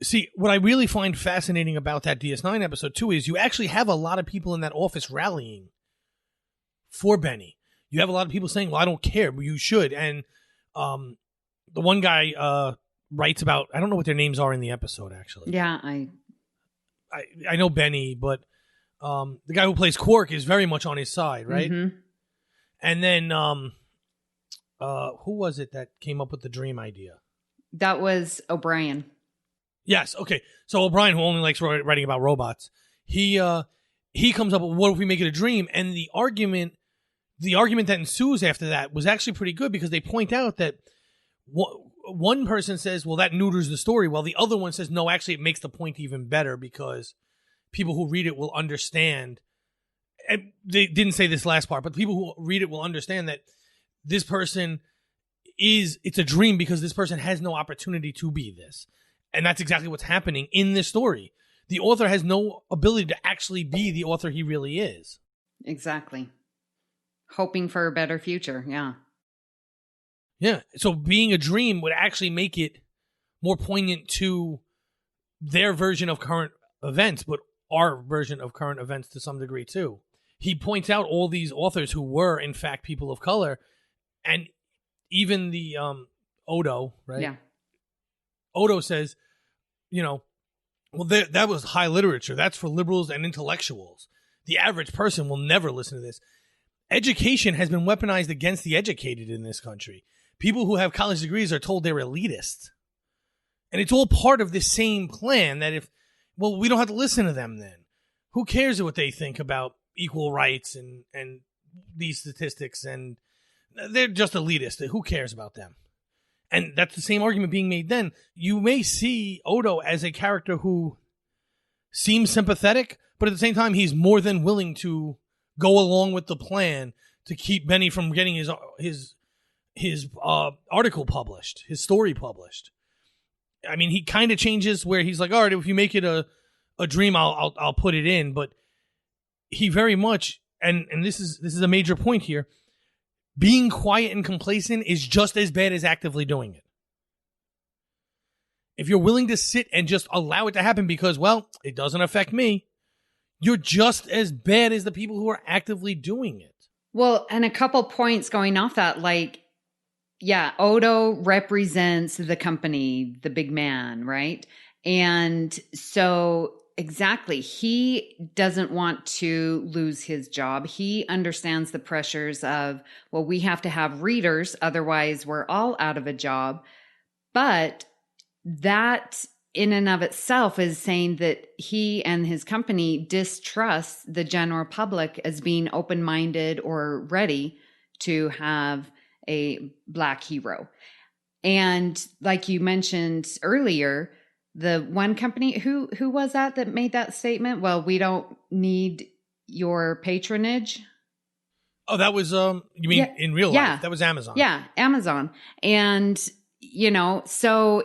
See, what I really find fascinating about that DS9 episode, too, is you actually have a lot of people in that office rallying for Benny. You have a lot of people saying, well, I don't care, but you should. And the one guy writes about, I don't know what their names are in the episode, actually. Yeah, I know Benny, but the guy who plays Quark is very much on his side, right? Mm-hmm. And then who was it that came up with the dream idea? That was O'Brien. Yes. Okay. So O'Brien, who only likes writing about robots, he comes up with, what if we make it a dream? And the argument that ensues after that was actually pretty good, because they point out that one person says, well, that neuters the story, while the other one says, no, actually it makes the point even better, because people who read it will understand. And they didn't say this last part, but people who read it will understand that this person it's a dream because this person has no opportunity to be this. And that's exactly what's happening in this story. The author has no ability to actually be the author he really is. Exactly. Hoping for a better future. Yeah. Yeah. So being a dream would actually make it more poignant to their version of current events, but our version of current events to some degree too. He points out all these authors who were, in fact, people of color, and even the Odo, right? Yeah. Odo says, well, that was high literature. That's for liberals and intellectuals. The average person will never listen to this. Education has been weaponized against the educated in this country. People who have college degrees are told they're elitist. And it's all part of this same plan that we don't have to listen to them then. Who cares what they think about equal rights and these statistics? And they're just elitist. Who cares about them? And that's the same argument being made then. You may see Odo as a character who seems sympathetic, but at the same time, he's more than willing to go along with the plan to keep Benny from getting his article published, his story published. I mean, he kind of changes where he's like, all right, if you make it a dream, I'll put it in. But he very much, and this is a major point here, being quiet and complacent is just as bad as actively doing it. If you're willing to sit and just allow it to happen because, well, it doesn't affect me, you're just as bad as the people who are actively doing it. Well, and a couple points going off that, Odo represents the company, the big man, right? And so exactly, he doesn't want to lose his job. He understands the pressures of, well, we have to have readers, otherwise we're all out of a job. But that in and of itself is saying that he and his company distrust the general public as being open-minded or ready to have a Black hero. And like you mentioned earlier, the one company, who was that made that statement? Well, we don't need your patronage. Oh, that was, you mean in real life? That was Amazon. Yeah, Amazon. And, so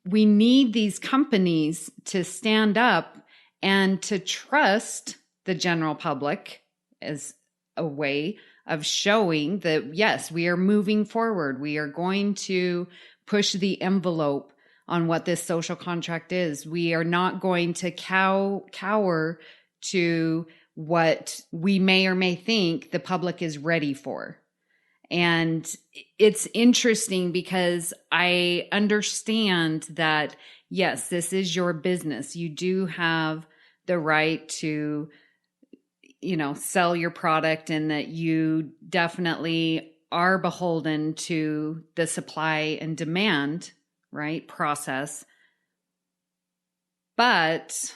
we need these companies to stand up and to trust the general public as a way of showing that, yes, we are moving forward. We are going to push the envelope on what this social contract is. We are not going to cower to what we may or may think the public is ready for. And it's interesting because I understand that, yes, this is your business. You do have the right to, sell your product, and that you definitely are beholden to the supply and demand, right, process. But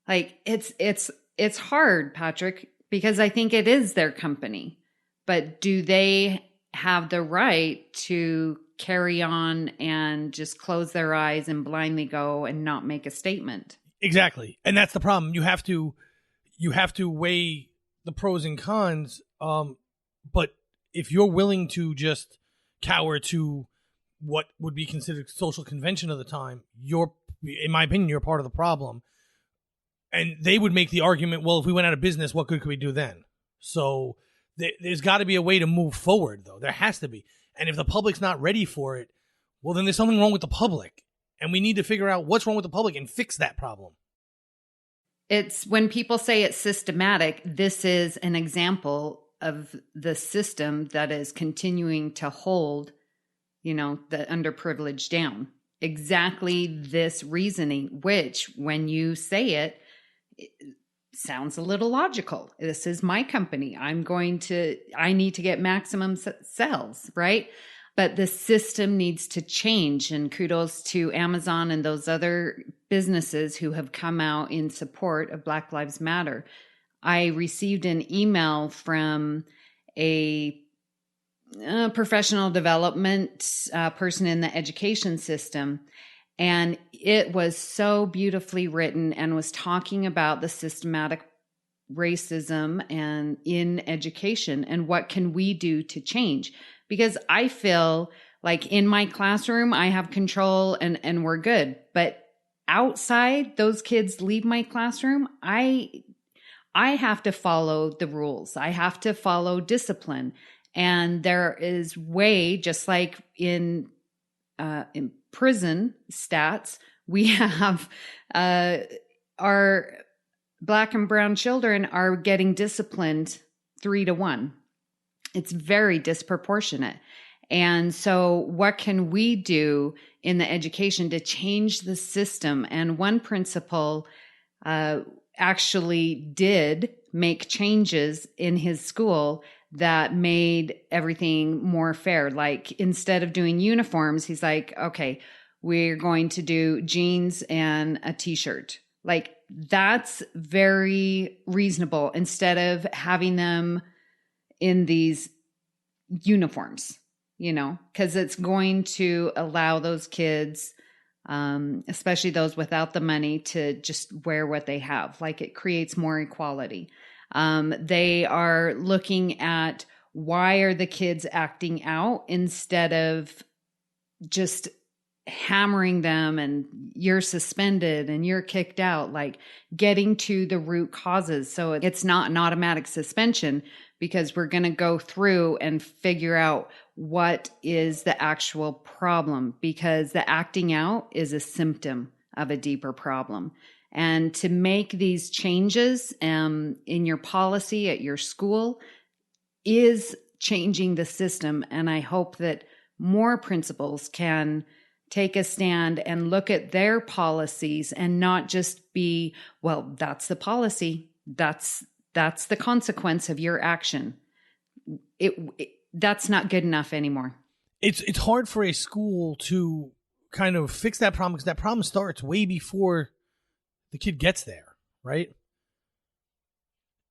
it's hard, Patrick, because I think it is their company. But do they have the right to carry on and just close their eyes and blindly go and not make a statement? Exactly. And that's the problem. You have to weigh the pros and cons. But if you're willing to just cower to what would be considered social convention of the time, in my opinion, you're part of the problem. And they would make the argument, well, if we went out of business, what good could we do then? So there's got to be a way to move forward, though. There has to be. And if the public's not ready for it, well, then there's something wrong with the public. And we need to figure out what's wrong with the public and fix that problem. It's when people say it's systematic, this is an example of the system that is continuing to hold, the underprivileged down. Exactly this reasoning, which when you say it sounds a little logical. This is my company. I need to get maximum sales, right? But the system needs to change. And kudos to Amazon and those other businesses who have come out in support of Black Lives Matter. I received an email from a professional development person in the education system. And it was so beautifully written and was talking about the systematic racism and in education and what can we do to change. Because I feel like in my classroom, I have control and we're good. But outside, those kids leave my classroom, I have to follow the rules. I have to follow discipline. And there is way, just like in prison stats, we have our Black and brown children are getting disciplined 3-1. It's very disproportionate. And so what can we do in the education to change the system? And one principal actually did make changes in his school that made everything more fair. Like instead of doing uniforms, he's like, okay, we're going to do jeans and a t-shirt. Like that's very reasonable instead of having them in these uniforms, because it's going to allow those kids, especially those without the money, to just wear what they have. Like it creates more equality. They are looking at why are the kids acting out instead of just hammering them and you're suspended and you're kicked out, like getting to the root causes. So it's not an automatic suspension because we're going to go through and figure out what is the actual problem, because the acting out is a symptom of a deeper problem. And to make these changes in your policy at your school is changing the system. And I hope that more principals can take a stand and look at their policies and not just be, well, that's the policy. That's the consequence of your action. That's not good enough anymore. It's hard for a school to kind of fix that problem because that problem starts way before the kid gets there, right?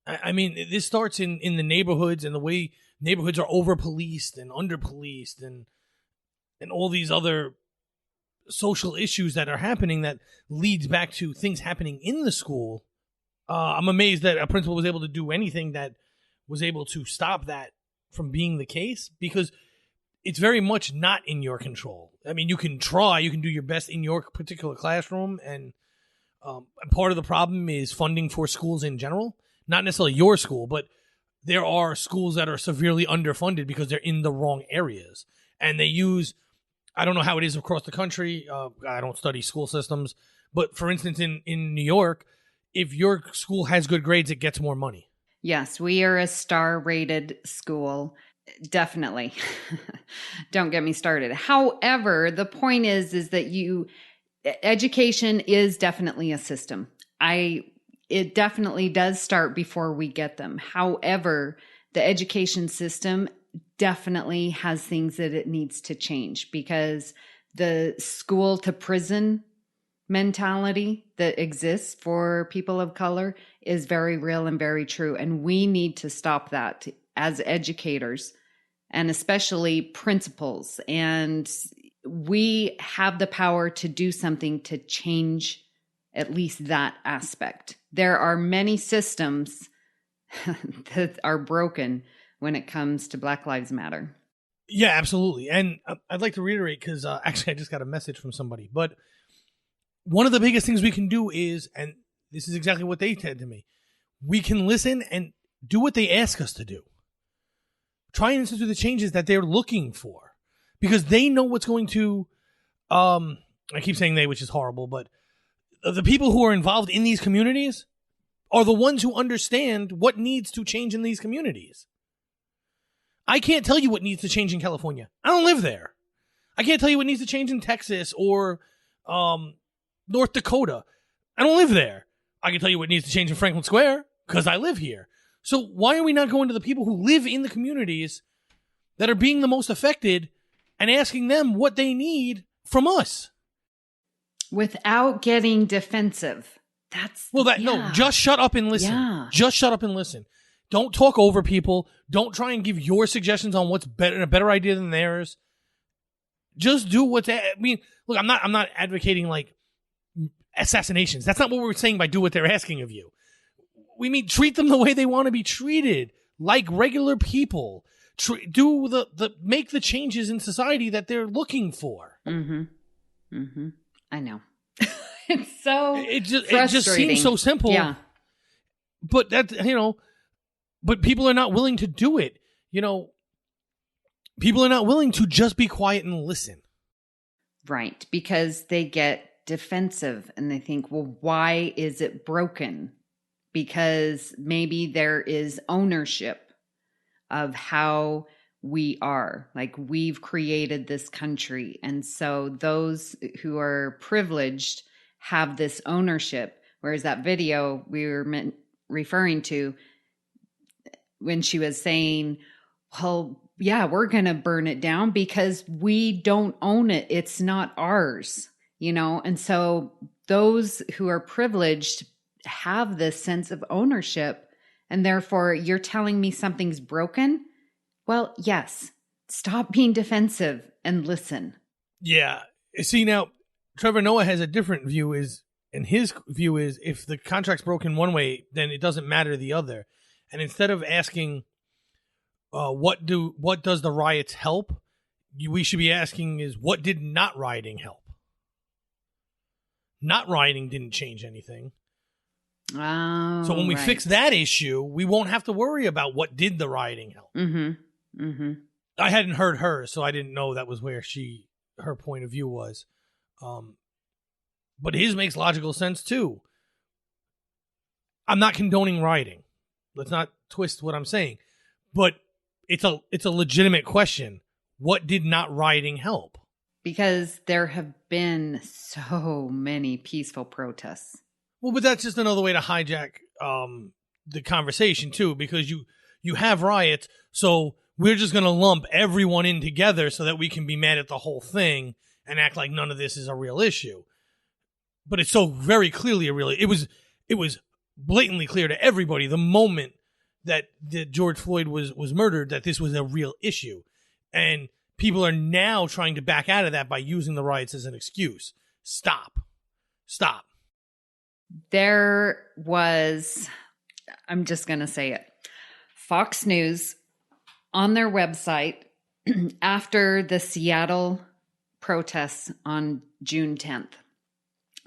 I mean, this starts in the neighborhoods and the way neighborhoods are over-policed and under-policed and all these other social issues that are happening that leads back to things happening in the school. I'm amazed that a principal was able to do anything that was able to stop that from being the case, because it's very much not in your control. I mean, you can try, you can do your best in your particular classroom, and part of the problem is funding for schools in general. Not necessarily your school, but there are schools that are severely underfunded because they're in the wrong areas. And they use, I don't know how it is across the country. I don't study school systems. But for instance, in New York, if your school has good grades, it gets more money. Yes, we are a star-rated school. Definitely. Don't get me started. However, the point is that education is definitely a system. It definitely does start before we get them. However, the education system definitely has things that it needs to change, because the school to prison mentality that exists for people of color is very real and very true. And we need to stop that as educators, and especially principals. And we have the power to do something to change at least that aspect. There are many systems that are broken when it comes to Black Lives Matter. Yeah, absolutely. And I'd like to reiterate, because actually I just got a message from somebody, but one of the biggest things we can do is, and this is exactly what they said to me, we can listen and do what they ask us to do. Try and institute the changes that they're looking for, because they know what's going to I keep saying they, which is horrible, but the people who are involved in these communities are the ones who understand what needs to change in these communities. I can't tell you what needs to change in California. I don't live there. I can't tell you what needs to change in Texas or North Dakota. I don't live there. I can tell you what needs to change in Franklin Square because I live here. So why are we not going to the people who live in the communities that are being the most affected and asking them what they need from us? Without getting defensive. No, just shut up and listen. Yeah. Just shut up and listen. Don't talk over people. Don't try and give your suggestions on what's better, a better idea than theirs. Just do look, I'm not advocating like assassinations. That's not what we're saying by do what they're asking of you. We mean treat them the way they want to be treated, like regular people. Make the changes in society that they're looking for. Mm-hmm. Mm-hmm. I know. It's so it just seems so simple. Yeah. But but people are not willing to do it. People are not willing to just be quiet and listen. Right, because they get defensive and they think, well, why is it broken? Because maybe there is ownership of how we are. Like, we've created this country. And so those who are privileged have this ownership. Whereas that video we were referring to, when she was saying, well, yeah, we're going to burn it down because we don't own it. It's not ours, And so those who are privileged have this sense of ownership. And therefore, you're telling me something's broken? Well, yes. Stop being defensive and listen. Yeah. See, now, Trevor Noah has a different view, and his view is if the contract's broken one way, then it doesn't matter the other. And instead of asking, what does the riots help? We should be asking is, what did not rioting help? Not rioting didn't change anything. Oh, so when we fix that issue, we won't have to worry about what did the rioting help. Mm-hmm. Mm-hmm. I hadn't heard her, so I didn't know that was where her point of view was. But his makes logical sense too. I'm not condoning rioting. Let's not twist what I'm saying. But it's a legitimate question. What did not rioting help? Because there have been so many peaceful protests. Well, but that's just another way to hijack the conversation too, because you have riots, so we're just going to lump everyone in together so that we can be mad at the whole thing and act like none of this is a real issue. But it's so very clearly it was blatantly clear to everybody the moment that George Floyd was murdered that this was a real issue. And people are now trying to back out of that by using the riots as an excuse. Stop. There was, I'm just going to say it, Fox News on their website after the Seattle protests on June 10th.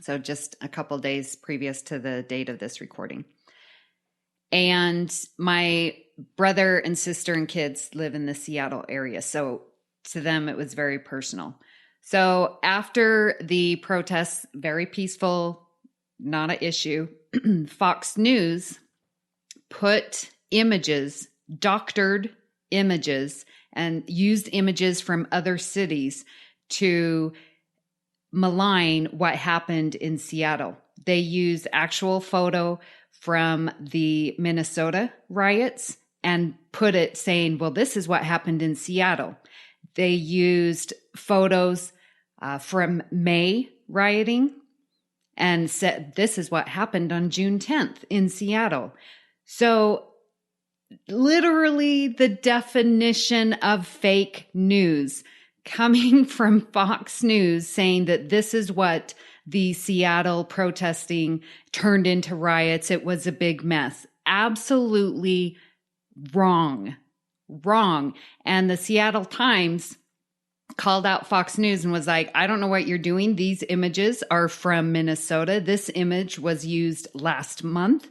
So just a couple days previous to the date of this recording. And my brother and sister and kids live in the Seattle area. So to them, it was very personal. So after the protests, very peaceful, not an issue, Fox News put images, doctored images, and used images from other cities to malign what happened in Seattle. They used actual photo from the Minnesota riots and put it saying, well, this is what happened in Seattle. They used photos from May rioting and said, this is what happened on June 10th in Seattle. So literally the definition of fake news coming from Fox News saying that this is what the Seattle protesting turned into riots. It was a big mess. Absolutely wrong. And the Seattle Times called out Fox News and was like, I don't know what you're doing. These images are from Minnesota. This image was used last month.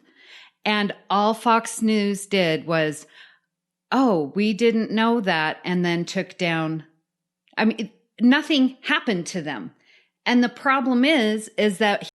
And all Fox News did was, oh, we didn't know that, and then took down. I mean, nothing happened to them. And the problem is that